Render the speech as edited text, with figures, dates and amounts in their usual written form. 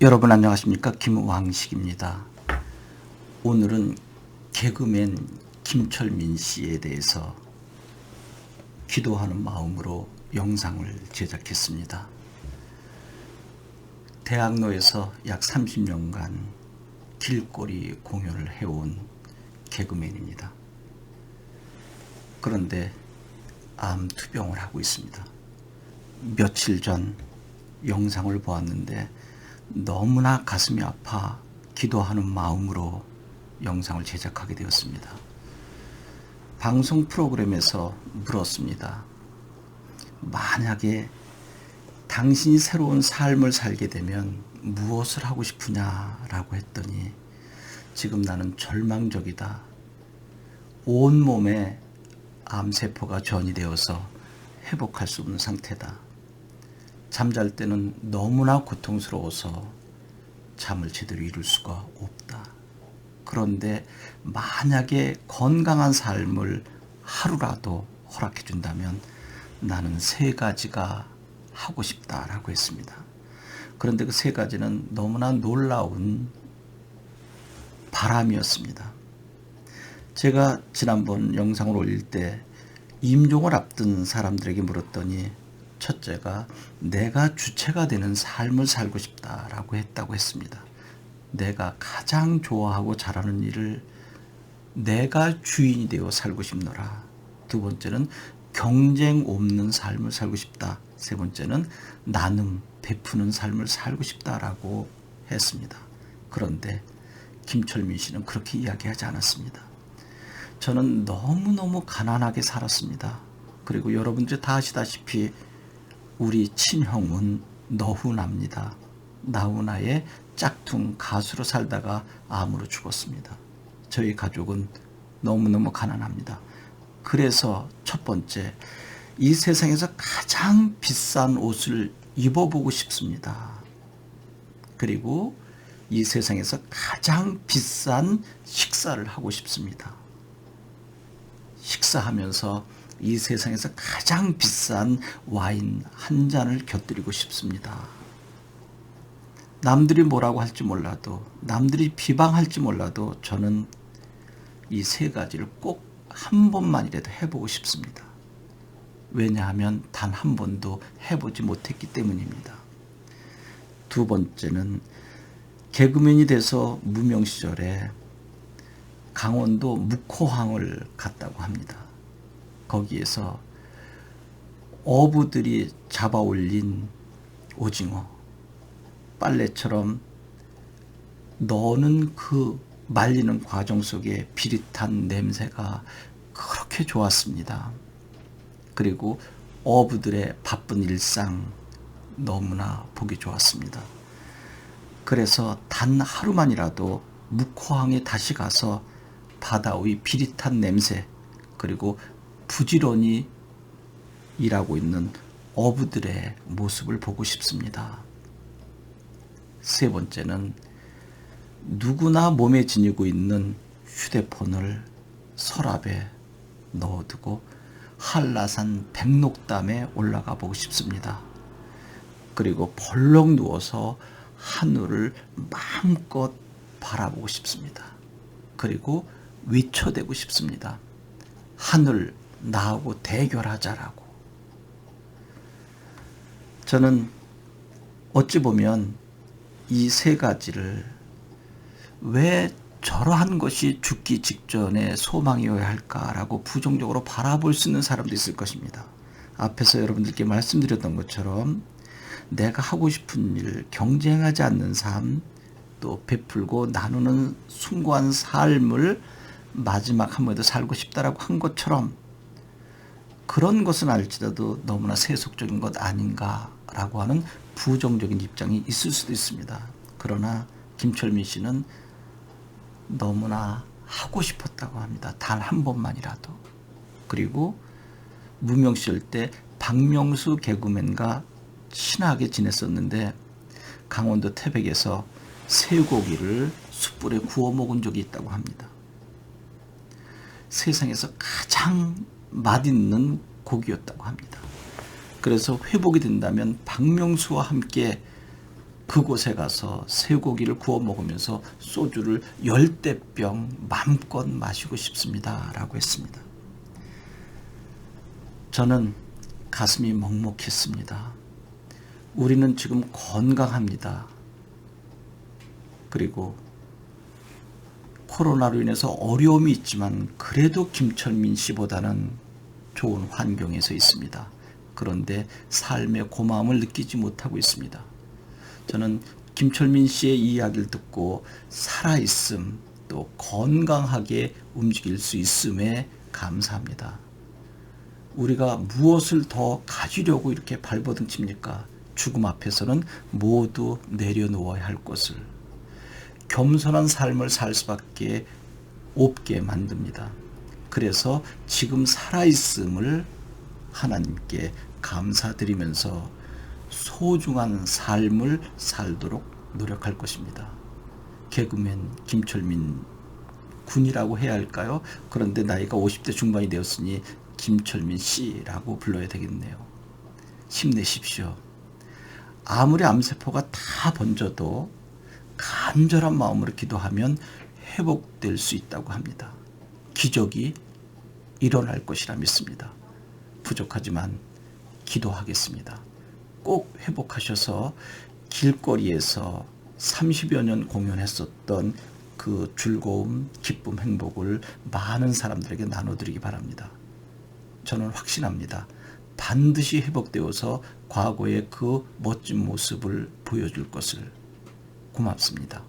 여러분 안녕하십니까? 김왕식입니다. 오늘은 개그맨 김철민 씨에 대해서 기도하는 마음으로 영상을 제작했습니다. 대학로에서 약 30년간 길거리 공연을 해온 개그맨입니다. 그런데 암 투병을 하고 있습니다. 며칠 전 영상을 보았는데 너무나 가슴이 아파 기도하는 마음으로 영상을 제작하게 되었습니다. 방송 프로그램에서 물었습니다. 만약에 당신이 새로운 삶을 살게 되면 무엇을 하고 싶으냐라고 했더니 지금 나는 절망적이다. 온몸에 암세포가 전이되어서 회복할 수 없는 상태다. 잠잘 때는 너무나 고통스러워서 잠을 제대로 이룰 수가 없다. 그런데 만약에 건강한 삶을 하루라도 허락해 준다면 나는 3가지가 하고 싶다라고 했습니다. 그런데 그 3가지는 너무나 놀라운 바람이었습니다. 제가 지난번 영상을 올릴 때 임종을 앞둔 사람들에게 물었더니 첫째가 내가 주체가 되는 삶을 살고 싶다라고 했다고 했습니다. 내가 가장 좋아하고 잘하는 일을 내가 주인이 되어 살고 싶노라. 두 번째는 경쟁 없는 삶을 살고 싶다. 세 번째는 나눔, 베푸는 삶을 살고 싶다라고 했습니다. 그런데 김철민 씨는 그렇게 이야기하지 않았습니다. 저는 너무너무 가난하게 살았습니다. 그리고 여러분들 다 아시다시피 우리 친형은 너훈아입니다. 나훈아의 짝퉁 가수로 살다가 암으로 죽었습니다. 저희 가족은 너무너무 가난합니다. 그래서 첫 번째, 이 세상에서 가장 비싼 옷을 입어보고 싶습니다. 그리고 이 세상에서 가장 비싼 식사를 하고 싶습니다. 식사하면서 이 세상에서 가장 비싼 와인 한 잔을 곁들이고 싶습니다. 남들이 뭐라고 할지 몰라도, 남들이 비방할지 몰라도 저는 이 3가지를 꼭 한 번만이라도 해보고 싶습니다. 왜냐하면 단 한 번도 해보지 못했기 때문입니다. 두 번째는 개그맨이 돼서 무명 시절에 강원도 묵호항을 갔다고 합니다. 거기에서 어부들이 잡아 올린 오징어, 빨래처럼 너는 그 말리는 과정 속에 비릿한 냄새가 그렇게 좋았습니다. 그리고 어부들의 바쁜 일상 너무나 보기 좋았습니다. 그래서 단 하루만이라도 묵호항에 다시 가서 바다의 비릿한 냄새, 그리고 부지런히 일하고 있는 어부들의 모습을 보고 싶습니다. 세 번째는 누구나 몸에 지니고 있는 휴대폰을 서랍에 넣어두고 한라산 백록담에 올라가 보고 싶습니다. 그리고 벌렁 누워서 하늘을 마음껏 바라보고 싶습니다. 그리고 외쳐대고 싶습니다. 하늘, 나하고 대결하자라고. 저는 어찌 보면 이 3가지를 왜 저러한 것이 죽기 직전에 소망이어야 할까라고 부정적으로 바라볼 수 있는 사람도 있을 것입니다. 앞에서 여러분들께 말씀드렸던 것처럼 내가 하고 싶은 일, 경쟁하지 않는 삶, 또 베풀고 나누는 숭고한 삶을 마지막 한 번도 살고 싶다라고 한 것처럼 그런 것은 알지라도 너무나 세속적인 것 아닌가라고 하는 부정적인 입장이 있을 수도 있습니다. 그러나 김철민 씨는 너무나 하고 싶었다고 합니다. 단 한 번만이라도. 그리고 무명 시절 때 박명수 개그맨과 친하게 지냈었는데 강원도 태백에서 쇠고기를 숯불에 구워 먹은 적이 있다고 합니다. 세상에서 가장 맛있는 고기였다고 합니다. 그래서 회복이 된다면 박명수와 함께 그곳에 가서 쇠고기를 구워 먹으면서 소주를 10대병 맘껏 마시고 싶습니다. 라고 했습니다. 저는 가슴이 먹먹했습니다. 우리는 지금 건강합니다. 그리고 코로나로 인해서 어려움이 있지만 그래도 김철민 씨보다는 좋은 환경에서 있습니다. 그런데 삶의 고마움을 느끼지 못하고 있습니다. 저는 김철민 씨의 이야기를 듣고 살아있음, 또 건강하게 움직일 수 있음에 감사합니다. 우리가 무엇을 더 가지려고 이렇게 발버둥 칩니까? 죽음 앞에서는 모두 내려놓아야 할 것을. 겸손한 삶을 살 수밖에 없게 만듭니다. 그래서 지금 살아있음을 하나님께 감사드리면서 소중한 삶을 살도록 노력할 것입니다. 개그맨 김철민 군이라고 해야 할까요? 그런데 나이가 50대 중반이 되었으니 김철민 씨라고 불러야 되겠네요. 힘내십시오. 아무리 암세포가 다 번져도 간절한 마음으로 기도하면 회복될 수 있다고 합니다. 기적이 일어날 것이라 믿습니다. 부족하지만 기도하겠습니다. 꼭 회복하셔서 길거리에서 30여 년 공연했었던 그 즐거움, 기쁨, 행복을 많은 사람들에게 나눠드리기 바랍니다. 저는 확신합니다. 반드시 회복되어서 과거의 그 멋진 모습을 보여줄 것을. 고맙습니다.